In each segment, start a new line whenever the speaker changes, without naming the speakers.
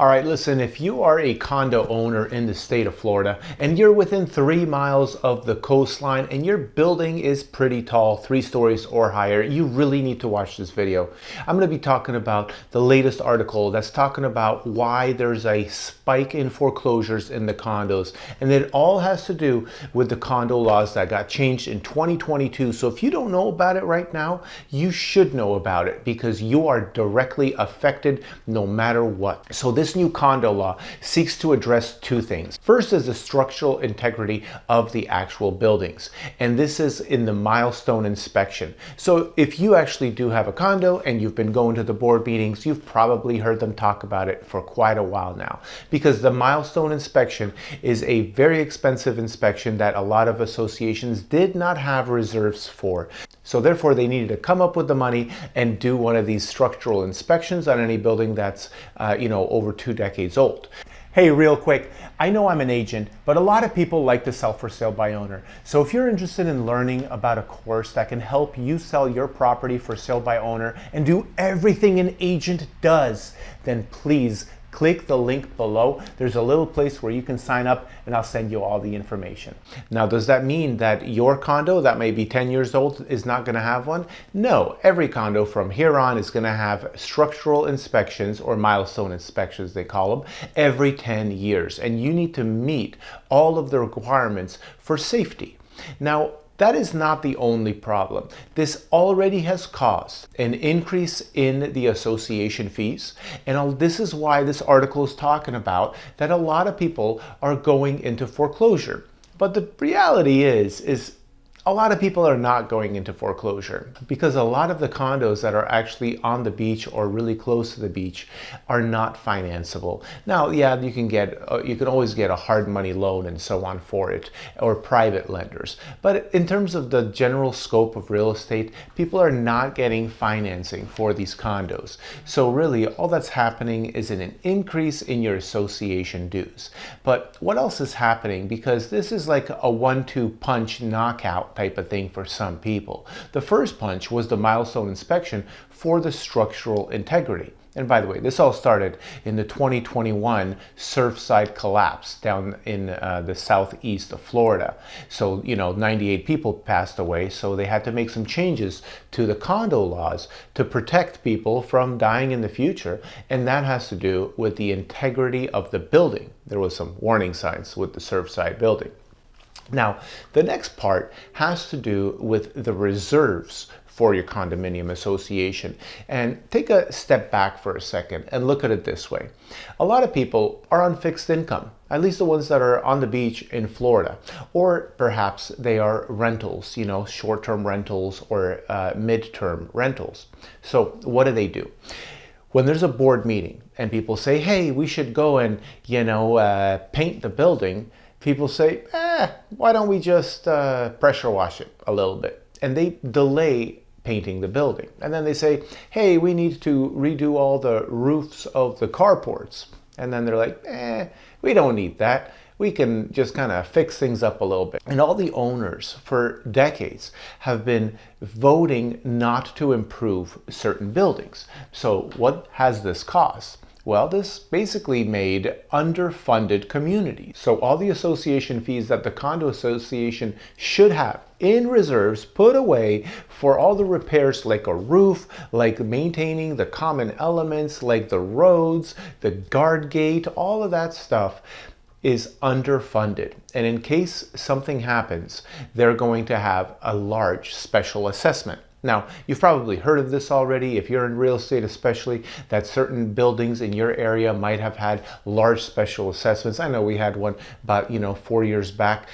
All right, listen, if you are a condo owner in the state of Florida and you're within 3 miles of the coastline and your building is pretty tall, 3 stories or higher, you really need to watch this video. I'm going to be talking about the latest article that's talking about why there's a spike in foreclosures in the condos. And it all has to do with the condo laws that got changed in 2022. So if you don't know about it right now, you should know about it because you are directly affected no matter what. So this new condo law seeks to address 2 things. First is the structural integrity of the actual buildings, and this is in the milestone inspection. So if you actually do have a condo and you've been going to the board meetings, you've probably heard them talk about it for quite a while now, because the milestone inspection is a very expensive inspection that a lot of associations did not have reserves for. So therefore they needed to come up with the money and do one of these structural inspections on any building that's over 2 decades old. Hey, real quick, I know I'm an agent, but a lot of people like to sell for sale by owner. So if you're interested in learning about a course that can help you sell your property for sale by owner and do everything an agent does, then please click the link below. There's a little place where you can sign up and I'll send you all the information. Now, does that mean that your condo that may be 10 years old is not going to have one? No, every condo from here on is going to have structural inspections, or milestone inspections they call them, every 10 years. And you need to meet all of the requirements for safety. Now, that is not the only problem. This already has caused an increase in the association fees. And this is why this article is talking about that a lot of people are going into foreclosure. But the reality is a lot of people are not going into foreclosure because a lot of the condos that are actually on the beach or really close to the beach are not financeable. Now, yeah, you can always get a hard money loan and so on for it, or private lenders. But in terms of the general scope of real estate, people are not getting financing for these condos. So really, all that's happening is an increase in your association dues. But what else is happening? Because this is like a 1-2 punch knockout type of thing for some people. The first punch was the milestone inspection for the structural integrity. And by the way, this all started in the 2021 Surfside collapse down in the southeast of Florida. So, 98 people passed away, so they had to make some changes to the condo laws to protect people from dying in the future, and that has to do with the integrity of the building. There was some warning signs with the Surfside building. Now, the next part has to do with the reserves for your condominium association. And take a step back for a second and look at it this way. A lot of people are on fixed income, at least the ones that are on the beach in Florida, or perhaps they are rentals, short-term rentals or mid-term rentals. So what do? When there's a board meeting and people say, hey, we should go and, paint the building, people say, why don't we just pressure wash it a little bit? And they delay painting the building. And then they say, hey, we need to redo all the roofs of the carports. And then they're like, we don't need that. We can just kind of fix things up a little bit. And all the owners for decades have been voting not to improve certain buildings. So what has this caused? Well, this basically made underfunded communities. So all the association fees that the condo association should have in reserves put away for all the repairs, like a roof, like maintaining the common elements, like the roads, the guard gate, all of that stuff is underfunded. And in case something happens, they're going to have a large special assessment. Now, you've probably heard of this already, if you're in real estate especially, that certain buildings in your area might have had large special assessments. I know we had one about 4 years back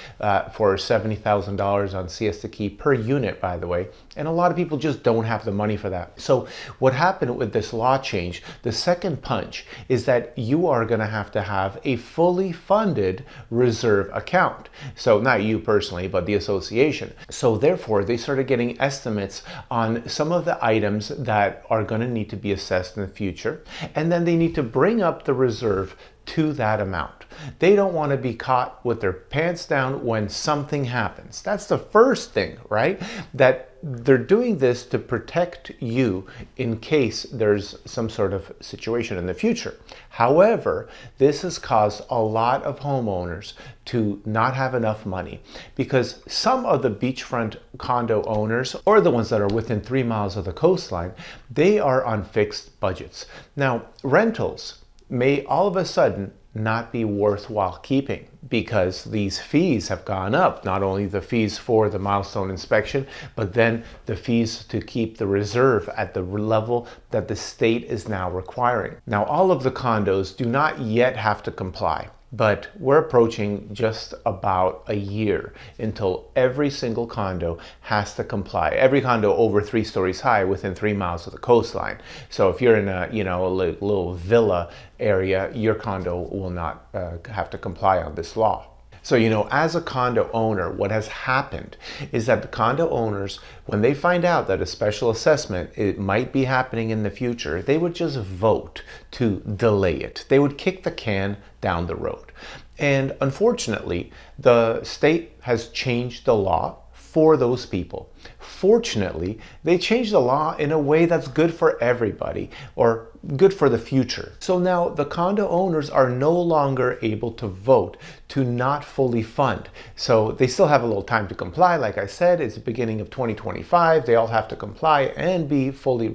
for $70,000 on Siesta Key per unit, by the way. And a lot of people just don't have the money for that. So what happened with this law change, the second punch, is that you are going to have a fully funded reserve account. So not you personally, but the association. So therefore, they started getting estimates on some of the items that are going to need to be assessed in the future. And then they need to bring up the reserve to that amount. They don't want to be caught with their pants down when something happens. That's the first thing, right? That they're doing this to protect you in case there's some sort of situation in the future. However, this has caused a lot of homeowners to not have enough money because some of the beachfront condo owners, or the ones that are within 3 miles of the coastline, they are on fixed budgets. Now, rentals may all of a sudden not be worthwhile keeping because these fees have gone up. Not only the fees for the milestone inspection, but then the fees to keep the reserve at the level that the state is now requiring. Now, all of the condos do not yet have to comply, but we're approaching just about a year until every single condo has to comply. Every condo over 3 stories high within 3 miles of the coastline. So if you're in a little villa area, your condo will not have to comply on this law. So, as a condo owner, what has happened is that the condo owners, when they find out that a special assessment it might be happening in the future, they would just vote to delay it. They would kick the can down the road. And unfortunately, the state has changed the law for those people. Fortunately, they changed the law in a way that's good for everybody, or good for the future. So now the condo owners are no longer able to vote to not fully fund. So they still have a little time to comply. Like I said, it's the beginning of 2025. They all have to comply and be fully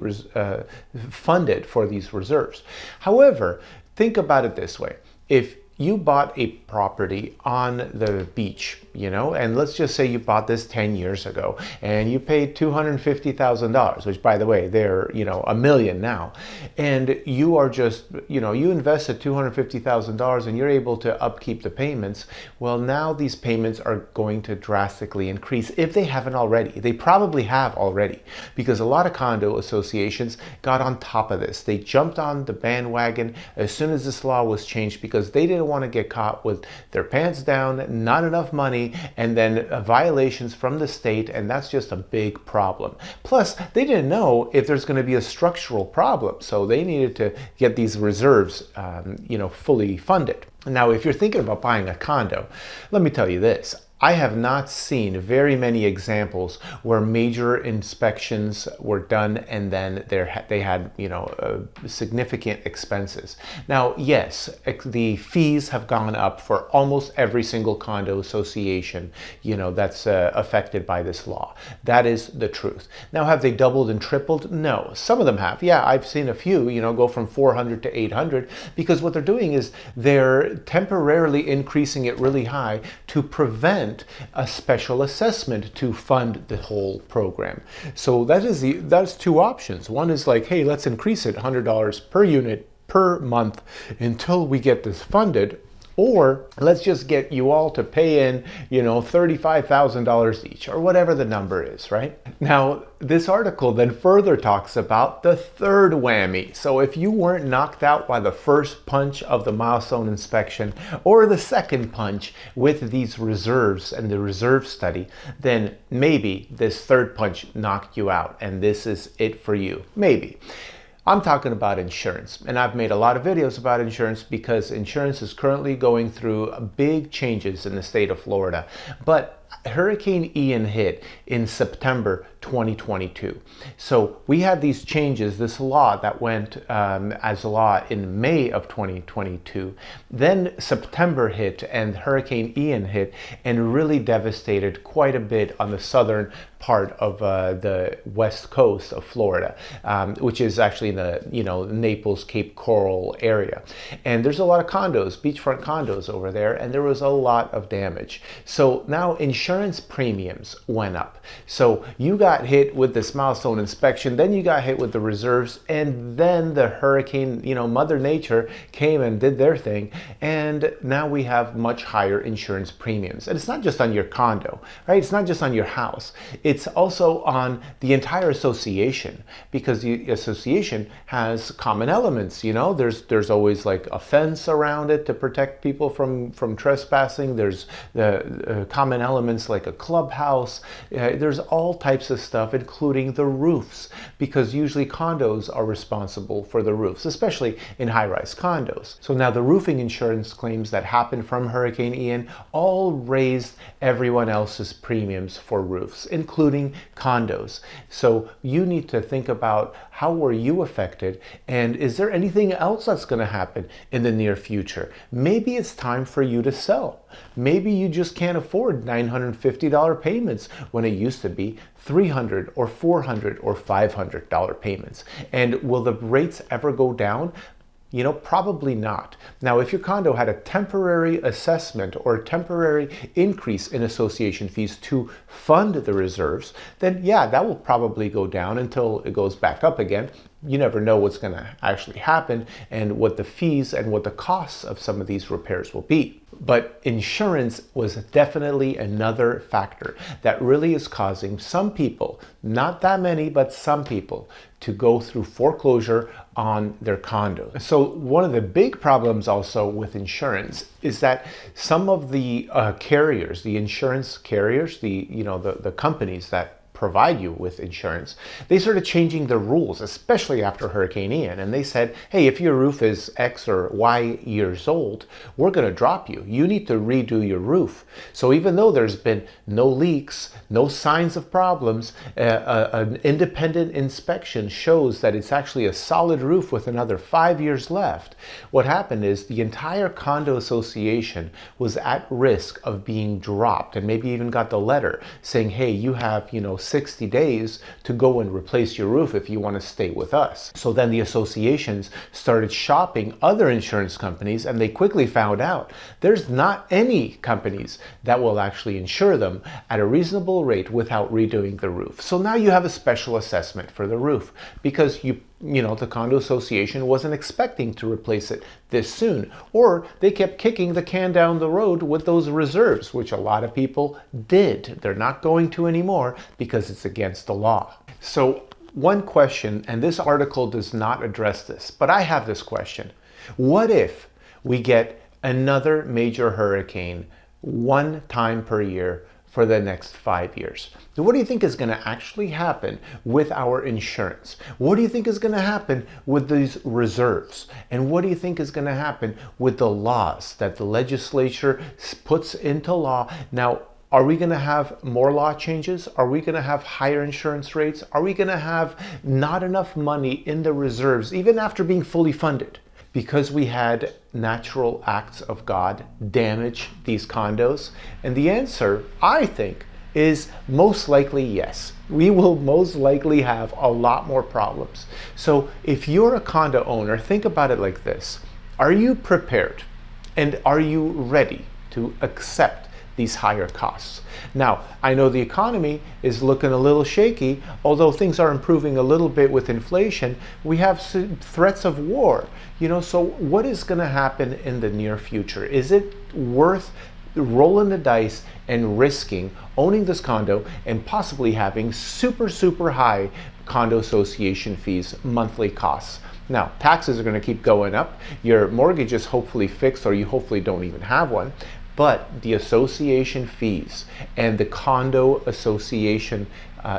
funded for these reserves. However, think about it this way. If you bought a property on the beach, and let's just say you bought this 10 years ago and you paid $250,000, which by the way, they're, $1 million now. And you are just, you invested $250,000 and you're able to upkeep the payments. Well, now these payments are going to drastically increase if they haven't already. They probably have already, because a lot of condo associations got on top of this. They jumped on the bandwagon as soon as this law was changed because they didn't want to get caught with their pants down, not enough money, and then violations from the state, and that's just a big problem. Plus, they didn't know if there's going to be a structural problem, so they needed to get these reserves, fully funded. Now, if you're thinking about buying a condo, let me tell you this. I have not seen very many examples where major inspections were done and then they had, significant expenses. Now, yes, the fees have gone up for almost every single condo association, that's affected by this law. That is the truth. Now, have they doubled and tripled? No, some of them have. Yeah, I've seen a few, go from 400 to 800, because what they're doing is they're temporarily increasing it really high to prevent a special assessment to fund the whole program. So that's 2 options. One is like, hey, let's increase it $100 per unit per month until we get this funded. Or let's just get you all to pay in, $35,000 each, or whatever the number is, right? Now, this article then further talks about the third whammy. So if you weren't knocked out by the first punch of the milestone inspection or the second punch with these reserves and the reserve study, then maybe this third punch knocked you out and this is it for you. Maybe. I'm talking about insurance, and I've made a lot of videos about insurance because insurance is currently going through big changes in the state of Florida. But Hurricane Ian hit in September 2022. So we had these changes, this law that went as a law in May of 2022. Then September hit and Hurricane Ian hit and really devastated quite a bit on the southern part of the west coast of Florida, which is actually in the Naples, Cape Coral area. And there's a lot of condos, beachfront condos over there, and there was a lot of damage. So now insurance premiums went up. So you got hit with this milestone inspection, then you got hit with the reserves, and then the hurricane, Mother Nature came and did their thing, and now we have much higher insurance premiums. And it's not just on your condo, right? It's not just on your house. It's also on the entire association, because the association has common elements. There's always like a fence around it to protect people from trespassing. There's the common elements elements like a clubhouse. There's all types of stuff, including the roofs, because usually condos are responsible for the roofs, especially in high-rise condos. So now the roofing insurance claims that happened from Hurricane Ian all raised everyone else's premiums for roofs, including condos. So you need to think about, how were you affected, and is there anything else that's going to happen in the near future? Maybe it's time for you to sell. Maybe you just can't afford $950 payments when it used to be $300 or $400 or $500 payments. And will the rates ever go down? You know, probably not. Now, if your condo had a temporary assessment or a temporary increase in association fees to fund the reserves, then yeah, that will probably go down until it goes back up again. You never know what's going to actually happen and what the fees and what the costs of some of these repairs will be. But insurance was definitely another factor that really is causing some people, not that many, but some people, to go through foreclosure on their condos. So one of the big problems also with insurance is that some of the carriers, the insurance carriers, the companies that provide you with insurance, they started changing the rules, especially after Hurricane Ian. And they said, hey, if your roof is X or Y years old, we're going to drop you. You need to redo your roof. So even though there's been no leaks, no signs of problems, an independent inspection shows that it's actually a solid roof with another 5 years left. What happened is the entire condo association was at risk of being dropped, and maybe even got the letter saying, hey, you have, 60 days to go and replace your roof if you want to stay with us. So then the associations started shopping other insurance companies, and they quickly found out there's not any companies that will actually insure them at a reasonable rate without redoing the roof. So now you have a special assessment for the roof because the condo association wasn't expecting to replace it this soon, or they kept kicking the can down the road with those reserves, which a lot of people did. They're not going to anymore because it's against the law. So one question, and this article does not address this, but I have this question. What if we get another major hurricane one time per year for the next 5 years? What do you think is going to actually happen with our insurance? What do you think is going to happen with these reserves? And what do you think is going to happen with the laws that the legislature puts into law? Now, are we going to have more law changes? Are we going to have higher insurance rates? Are we going to have not enough money in the reserves, even after being fully funded? Because we had natural acts of God damage these condos? And the answer, I think, is most likely yes. We will most likely have a lot more problems. So if you're a condo owner, think about it like this. Are you prepared? And are you ready to accept these higher costs? Now, I know the economy is looking a little shaky, although things are improving a little bit with inflation. We have threats of war, so what is going to happen in the near future? Is it worth rolling the dice and risking owning this condo and possibly having super, super high condo association fees, monthly costs? Now, taxes are going to keep going up. Your mortgage is hopefully fixed, or you hopefully don't even have one. But the association fees and the condo association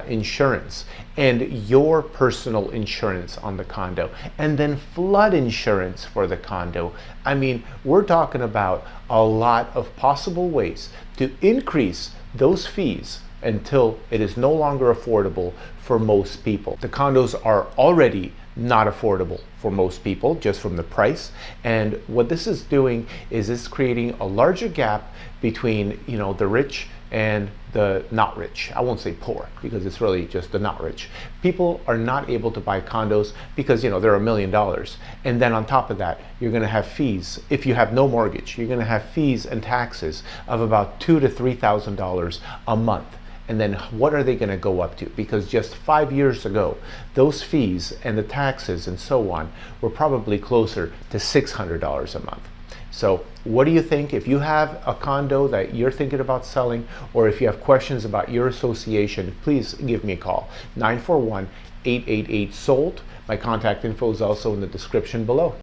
insurance and your personal insurance on the condo, and then flood insurance for the condo. I mean, we're talking about a lot of possible ways to increase those fees until it is no longer affordable for most people. The condos are already not affordable for most people just from the price, and what this is doing is it's creating a larger gap between the rich and the not rich. I won't say poor because it's really just the not rich. People are not able to buy condos because they're $1 million, and then on top of that you're going to have fees. If you have no mortgage, you're going to have fees and taxes of about $2,000 to $3,000 a month. And then what are they going to go up to? Because just 5 years ago, those fees and the taxes and so on were probably closer to $600 a month. So what do you think? If you have a condo that you're thinking about selling, or if you have questions about your association, please give me a call. 941-888-SOLD. My contact info is also in the description below.